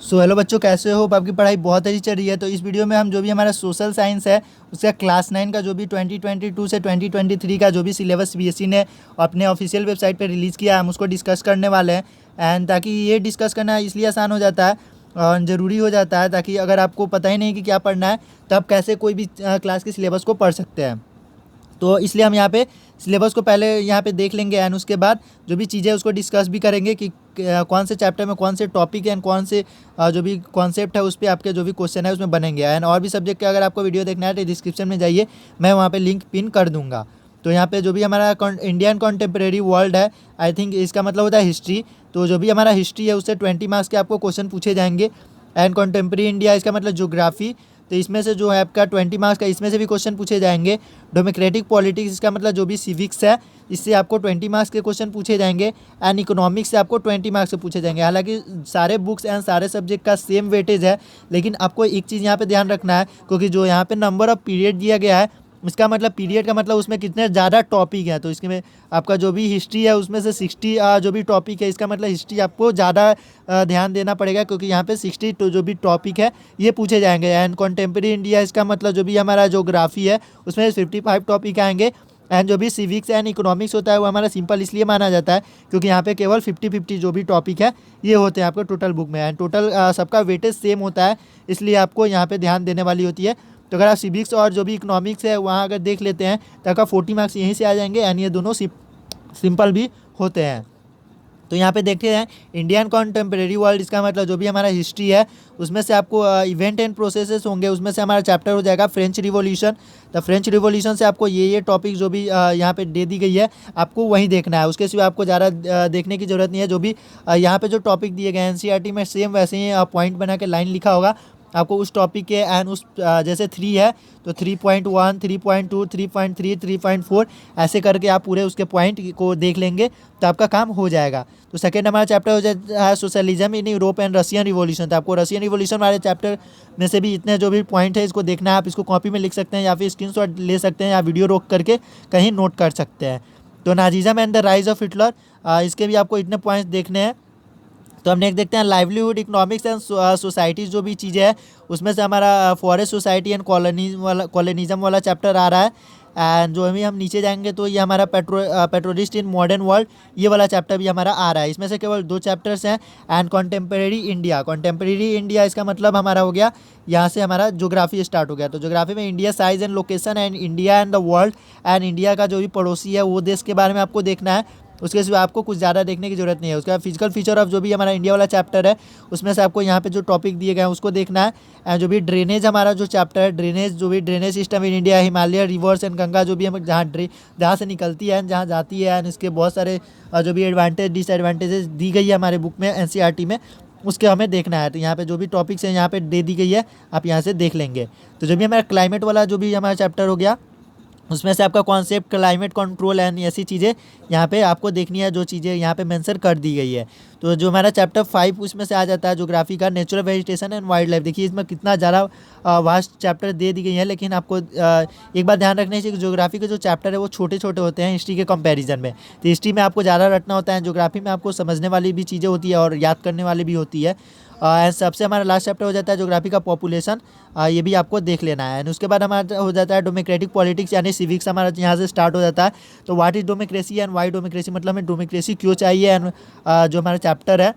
So hello बच्चों, कैसे हो? आपकी पढ़ाई बहुत अच्छी चल रही है। तो इस वीडियो में हम जो भी हमारा सोशल साइंस है उसका क्लास 9 का जो भी 2022 से 2023 का जो भी सिलेबस सीबीएसई ने अपने ऑफिशियल वेबसाइट पे रिलीज़ किया है, हम उसको डिस्कस करने वाले हैं। एंड ताकि ये डिस्कस करना इसलिए आसान हो जाता है और ज़रूरी हो जाता है, ताकि अगर आपको पता ही नहीं कि क्या पढ़ना है तो आप कैसे कोई भी क्लास के सिलेबस को पढ़ सकते हैं। तो इसलिए हम यहाँ पे सिलेबस को पहले यहाँ पे देख लेंगे एंड उसके बाद जो भी चीज़ें उसको डिस्कस भी करेंगे कि कौन से चैप्टर में कौन से टॉपिक एंड कौन से जो भी कॉन्सेप्ट है उस पर आपके जो भी क्वेश्चन है उसमें बनेंगे। एंड और भी सब्जेक्ट का अगर आपको वीडियो देखना है तो डिस्क्रिप्शन में जाइए, मैं वहाँ पे लिंक पिन कर दूँगा। तो यहाँ पे जो भी हमारा इंडियन कॉन्टेम्प्रेरी वर्ल्ड है, आई थिंक इसका मतलब होता है हिस्ट्री। तो जो भी हमारा हिस्ट्री है उससे 20 मार्क्स के आपको क्वेश्चन पूछे जाएंगे। एंड कॉन्टेम्प्रेरी इंडिया इसका मतलब ज्योग्राफी, तो इसमें से जो है आपका 20 मार्क्स का इसमें से भी क्वेश्चन पूछे जाएंगे। डेमोक्रेटिक पॉलिटिक्स इसका मतलब जो भी सिविक्स है, इससे आपको 20 मार्क्स के क्वेश्चन पूछे जाएंगे। एंड इकोनॉमिक्स से आपको 20 मार्क्स से पूछे जाएंगे। हालांकि सारे बुक्स एंड सारे सब्जेक्ट का सेम वेटेज है, लेकिन आपको एक चीज़ यहाँ पे ध्यान रखना है, क्योंकि जो यहाँ पे नंबर ऑफ पीरियड दिया गया है इसका मतलब पीरियड का मतलब उसमें कितने ज़्यादा टॉपिक हैं। तो इसमें आपका जो भी हिस्ट्री है उसमें से 60 जो भी टॉपिक है, इसका मतलब हिस्ट्री आपको ज़्यादा ध्यान देना पड़ेगा, क्योंकि यहाँ पे 60 तो जो भी टॉपिक है ये पूछे जाएंगे। एंड कॉन्टेम्प्रेरी इंडिया इसका मतलब जो भी हमारा जोग्राफी है उसमें 55 टॉपिक आएंगे। एंड जो भी सिविक्स एंड इकोनॉमिक्स होता है वो हमारा सिंपल इसलिए माना जाता है क्योंकि यहाँ पे केवल 50-50 जो भी टॉपिक है ये होते हैं आपको टोटल बुक में। एंड टोटल सबका वेटेज सेम होता है, इसलिए आपको यहाँ पे ध्यान देने वाली होती है। तो अगर आप सिविक्स और जो भी इकोनॉमिक्स है वहाँ अगर देख लेते हैं तो आपका 40 मार्क्स यहीं से आ जाएंगे। एंड ये दोनों सिंपल भी होते हैं। तो यहाँ पे देखते हैं इंडियन कॉन्टेम्प्रेरी वर्ल्ड, इसका मतलब जो भी हमारा हिस्ट्री है उसमें से आपको इवेंट एंड प्रोसेसेस होंगे, उसमें से हमारा चैप्टर हो जाएगा फ्रेंच रिवॉल्यूशन। तो फ्रेंच रिवॉल्यूशन से आपको ये टॉपिक जो भी यहाँ पे दे दी गई है आपको वहीं देखना है, उसके सिवा आपको ज़्यादा देखने की ज़रूरत नहीं है। जो भी यहाँ पे जो टॉपिक दिए गए हैं एनसीईआरटी में सेम वैसे ही पॉइंट बना के लाइन लिखा होगा आपको उस टॉपिक के। एंड उस जैसे 3 है तो 3.1, 3.2, 3.3, 3.4 ऐसे करके आप पूरे उसके पॉइंट को देख लेंगे तो आपका काम हो जाएगा। तो सेकेंड हमारा चैप्टर हो जाता है socialism in Europe and Russian revolution. तो आपको रशियन रिवॉल्यूशन वाले चैप्टर में से भी इतने जो भी पॉइंट है इसको देखना है। आप इसको कॉपी में लिख सकते हैं या फिर स्क्रीनशॉट ले सकते हैं या वीडियो रोक करके कहीं नोट कर सकते हैं। तो Nazism and the rise of Hitler, इसके भी आपको इतने पॉइंट्स देखने हैं। तो हम नेक्स्ट देखते हैं लाइवलीहुड इकोनॉमिक्स एंड सोसाइटीज़ जो भी चीज़ें हैं उसमें से हमारा फॉरेस्ट सोसाइटी एंड कॉलोनिज्म वाला चैप्टर आ रहा है। एंड जो अभी हम नीचे जाएंगे तो ये हमारा पेट्रोलिस्ट इन मॉडर्न वर्ल्ड, ये वाला चैप्टर भी हमारा आ रहा है। इसमें से केवल 2 चैप्टर्स हैं। एंड कॉन्टेम्प्रेरी इंडिया इसका मतलब हमारा हो गया, यहाँ से हमारा ज्योग्राफी स्टार्ट हो गया। तो ज्योग्राफी में India size and location and India and the world, and India का जो भी पड़ोसी है वो देश के बारे में आपको देखना है। उसके सिवा आपको कुछ ज़्यादा देखने की ज़रूरत नहीं है। उसके बाद फिजिकल फीचर ऑफ जो भी हमारा इंडिया वाला चैप्टर है उसमें से आपको यहाँ पे जो टॉपिक दिए गए हैं उसको देखना है। एंड जो भी ड्रेनेज हमारा जो चैप्टर है, ड्रेनेज जो भी drainage system in India, Himalaya reverse and Ganga जो भी हम जहाँ से निकलती है जहाँ जाती है, एंड इसके बहुत सारे जो भी एडवांटेज डिसएडवांटेजेस दी गई है हमारे बुक में एनसीईआरटी में, उसके हमें देखना है। तो यहाँ पे जो भी टॉपिक्स हैं यहाँ पे दे दी गई है, आप यहाँ से देख लेंगे। तो जो भी हमारा क्लाइमेट वाला जो भी हमारा चैप्टर हो गया उसमें से आपका कॉन्सेप्ट क्लाइमेट कंट्रोल एंड ऐसी चीज़ें यहाँ पे आपको देखनी है, जो चीज़ें यहाँ पे मेंशन कर दी गई है। तो जो हमारा चैप्टर 5 उसमें से आ जाता है ज्योग्राफी का natural vegetation and wild life. देखिए इसमें कितना ज़्यादा वास्ट चैप्टर दे दी गई है, लेकिन आपको एक बात ध्यान रखना चाहिए कि ज्योग्राफी के जो चैप्टर है वो छोटे छोटे होते हैं हिस्ट्री के कंपेरिजन में। तो हिस्ट्री में आपको ज़्यादा रटना होता है, ज्योग्राफी में आपको समझने वाली भी चीज़ें होती है और याद करने वाली भी होती है। सबसे हमारा लास्ट चैप्टर हो जाता है ज्योग्राफी का पॉपुलेशन, ये भी आपको देख लेना है। एंड उसके बाद हमारा हो जाता है डेमोक्रेटिक पॉलिटिक्स यानी सिविक्स, हमारा यहाँ से स्टार्ट हो जाता है। तो what is democracy and Y democracy, मतलब हमें डेमोक्रेसी क्यों चाहिए। एंड जो हमारा चैप्टर है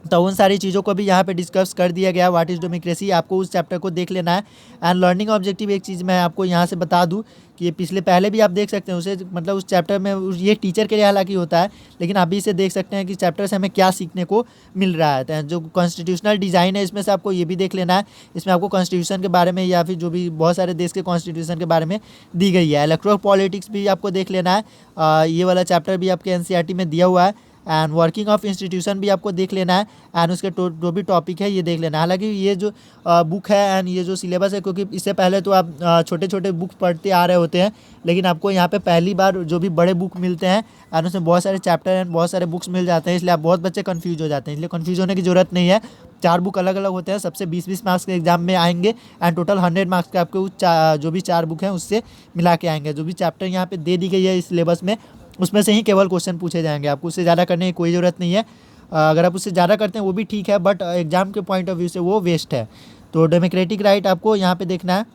तो उन सारी चीज़ों को भी यहाँ पे डिस्कस कर दिया गया। व्हाट इज़ डेमोक्रेसी, आपको उस चैप्टर को देख लेना है। एंड लर्निंग ऑब्जेक्टिव एक चीज़ मैं आपको यहाँ से बता दूँ कि ये पिछले पहले भी आप देख सकते हैं उसे, मतलब उस चैप्टर में ये टीचर के लिए हालांकि होता है, लेकिन अभी इसे देख सकते हैं कि चैप्टर से हमें क्या सीखने को मिल रहा है। तो जो कॉन्स्टिट्यूशनल डिज़ाइन है इसमें से आपको ये भी देख लेना है। इसमें आपको कॉन्स्टिट्यूशन के बारे में या फिर जो भी बहुत सारे देश के कॉन्स्टिट्यूशन के बारे में दी गई है। इलेक्ट्रल पॉलिटिक्स भी आपको देख लेना है, ये वाला चैप्टर भी आपके एनसीईआरटी में दिया हुआ है। एंड वर्किंग ऑफ इंस्टीट्यूशन भी आपको देख लेना है। एंड उसके जो भी टॉपिक है ये देख लेना है। हालांकि ये जो बुक है एंड ये जो सिलेबस है, क्योंकि इससे पहले तो आप छोटे छोटे बुक पढ़ते आ रहे होते हैं, लेकिन आपको यहाँ पे पहली बार जो भी बड़े बुक मिलते हैं एंड उसमें बहुत सारे चैप्टर एंड बहुत सारे बुक्स मिल जाते हैं, इसलिए आप बहुत बच्चे कन्फ्यूज हो जाते हैं। इसलिए कन्फ्यूज होने की ज़रूरत नहीं है। 4 बुक अलग अलग होते हैं, सबसे 20-20 मार्क्स के एग्जाम में आएंगे। एंड टोटल 100 मार्क्स के आपको जो भी 4 बुक हैं उससे मिला के आएंगे। जो भी चैप्टर यहाँ पे दे दी गई है इस सिलेबस में उसमें से ही केवल क्वेश्चन पूछे जाएंगे, आपको उससे ज़्यादा करने की कोई ज़रूरत नहीं है। अगर आप उससे ज़्यादा करते हैं वो भी ठीक है, बट एग्ज़ाम के पॉइंट ऑफ व्यू से वो वेस्ट है। तो डेमोक्रेटिक राइट आपको यहाँ पे देखना है।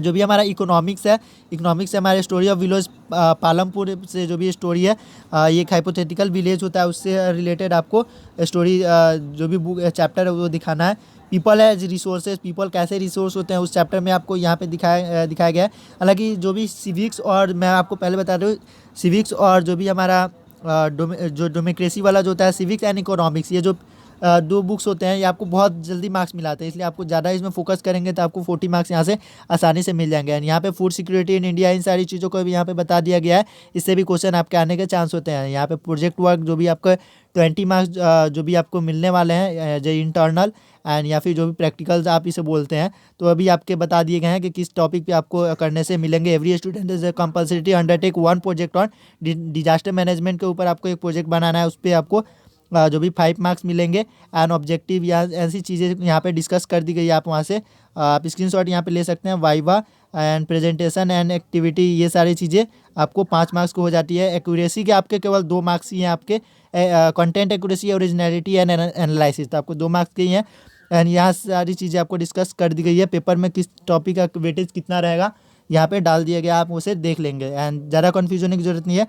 जो भी हमारा इकोनॉमिक्स है, इकोनॉमिक्स से हमारे स्टोरी ऑफ विलेज पालमपुर से जो भी स्टोरी है, ये एक हाइपोथेटिकल विलेज होता है, उससे रिलेटेड आपको स्टोरी जो भी बुक चैप्टर है वो दिखाना है। पीपल एज रिसोर्सेज, पीपल कैसे रिसोर्स होते हैं उस चैप्टर में आपको यहाँ पे दिखाया गया है। हालांकि जो भी सिविक्स, और मैं आपको पहले बता दूँ, सिविक्स और जो भी हमारा जो डेमोक्रेसी वाला जो होता है, सिविक्स एंड इकोनॉमिक्स, ये जो दो बुक्स होते हैं, ये आपको बहुत जल्दी मार्क्स मिलाते हैं, इसलिए आपको ज़्यादा इसमें फोकस करेंगे तो आपको 40 मार्क्स यहाँ से आसानी से मिल जाएंगे। एंड यहाँ पे फूड सिक्योरिटी इन इंडिया, इन सारी चीज़ों को भी यहाँ पे बता दिया गया है, इससे भी क्वेश्चन आपके आने के चांस होते हैं। यहाँ पे प्रोजेक्ट वर्क जो भी आपका 20 मार्क्स जो भी आपको मिलने वाले हैं, जो इंटरनल एंड या फिर जो भी प्रैक्टिकल्स आप इसे बोलते हैं, तो अभी आपके बता दिए गए हैं कि किस टॉपिक पे आपको करने से मिलेंगे। Every student is compulsory undertake one project on disaster management के ऊपर आपको एक प्रोजेक्ट बनाना है, उस पर आपको जो भी 5 मार्क्स मिलेंगे। एंड ऑब्जेक्टिव या ऐसी चीज़ें यहाँ पे डिस्कस कर दी गई है, आप वहाँ से आप स्क्रीनशॉट यहाँ पे ले सकते हैं। Viva and presentation and activity, ये सारी चीज़ें आपको 5 मार्क्स को हो जाती है। एक्यूरेसी के आपके केवल 2 मार्क्स ही हैं आपके, content accuracy, originality and analysis, तो आपको 2 मार्क्स के ही हैं। एंड यहाँ सारी चीज़ें आपको डिस्कस कर दी गई है। पेपर में किस टॉपिक का वेटेज कितना रहेगा यहाँ पे डाल दिया गया, आप उसे देख लेंगे। एंड ज़्यादा कन्फ्यूजन की जरूरत नहीं है,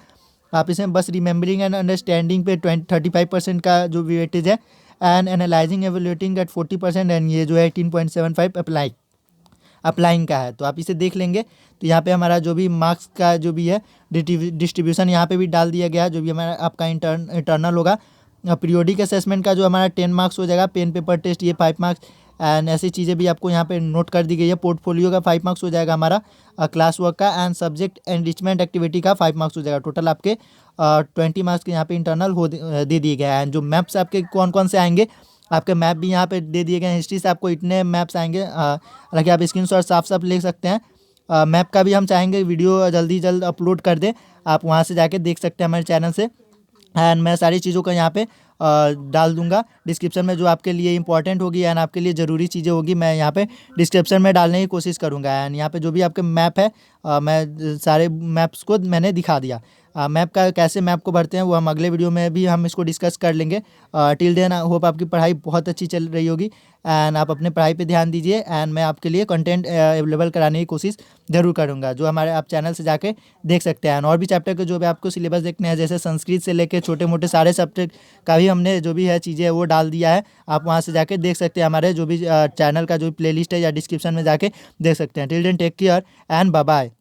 आप इसमें बस रिमेंबरिंग एंड अंडरस्टैंडिंग पे 35% का जो वेटेज है, and analysing evaluating at 40%, and ये जो है 18.75 अप्लाइंग का है, तो आप इसे देख लेंगे। तो यहाँ पे हमारा जो भी मार्क्स का जो भी है डिस्ट्रीब्यूशन यहाँ पे भी डाल दिया गया है। जो भी हमारा आपका इंटरनल होगा, पीरियोडिक असेसमेंट का जो हमारा 10 मार्क्स हो जाएगा, पेन पेपर टेस्ट ये 5 मार्क्स, एंड ऐसी चीज़ें भी आपको यहाँ पे नोट कर दी गई है। पोर्टफोलियो का 5 मार्क्स हो जाएगा हमारा, क्लास वर्क का एंड सब्जेक्ट एनरिचमेंट एक्टिविटी का 5 मार्क्स हो जाएगा। टोटल आपके 20 मार्क्स के यहाँ पे इंटरनल दे दिए गए हैं। एंड जो मैप्स आपके कौन कौन से आएंगे, आपके मैप भी यहाँ पे दे दिए गए हैं। हिस्ट्री से आपको इतने मैप्स आएंगे, हालांकि आप स्क्रीनशॉट साफ साफ ले सकते हैं। मैप का भी हम चाहेंगे वीडियो जल्द अपलोड कर दें, आप वहाँ से जाके देख सकते हैं हमारे चैनल से। एंड मैं सारी चीज़ों का यहाँ पे डाल दूंगा डिस्क्रिप्शन में, जो आपके लिए इंपॉर्टेंट होगी एंड आपके लिए ज़रूरी चीज़ें होगी, मैं यहाँ पे डिस्क्रिप्शन में डालने की कोशिश करूँगा। एंड यहाँ पे जो भी आपके मैप है, मैं सारे मैप्स को मैंने दिखा दिया। मैप का कैसे मैप को भरते हैं वो हम अगले वीडियो में भी हम इसको डिस्कस कर लेंगे। टिल देन होप आपकी पढ़ाई बहुत अच्छी चल रही होगी, एंड आप अपने पढ़ाई पे ध्यान दीजिए। एंड मैं आपके लिए कंटेंट अवेलेबल कराने की कोशिश ज़रूर करूँगा, जो हमारे आप चैनल से जाके देख सकते हैं। और भी चैप्टर के जो भी आपको सिलेबस देखने हैं, जैसे संस्कृत से लेकर छोटे मोटे सारे सब्जेक्ट का भी हमने जो भी है चीज़ें वो डाल दिया है, आप वहाँ से जाके देख सकते हैं। हमारे जो भी चैनल का जो प्लेलिस्ट है या डिस्क्रिप्शन में जाके देख सकते हैं। Till then take care and bye bye.